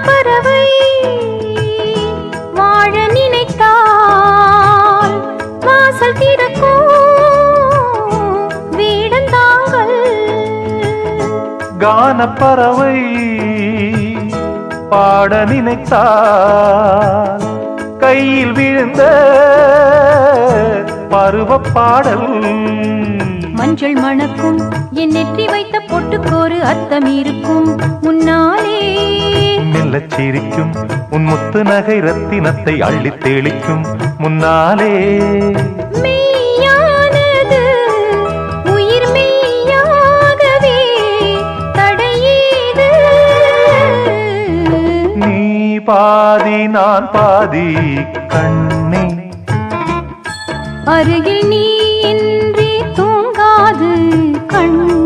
பறவை வாழ நினைத்தால் வாசல் திறக்கும் வீடந்தாங்கள். கானப்பறவை பாட நினைத்தால் கையில் விழுந்த பருவ பாடல். மஞ்சள் மணக்கும் என் நெற்றி வைத்த பொட்டுக்கோரு அர்த்தம் இருக்கும் முன்னாலே. மெல்லச் சிரிக்கும் உன் முத்து நகை ரத்தினத்தை அள்ளித் தெளிக்கும் முன்னாலே. மெய்யானது உயிர் மெய்யாகவே தடையீது. நீ பாதி நான் பாதி கண்ணே. அருகில் நீ இன்றி தூங்காது கண்.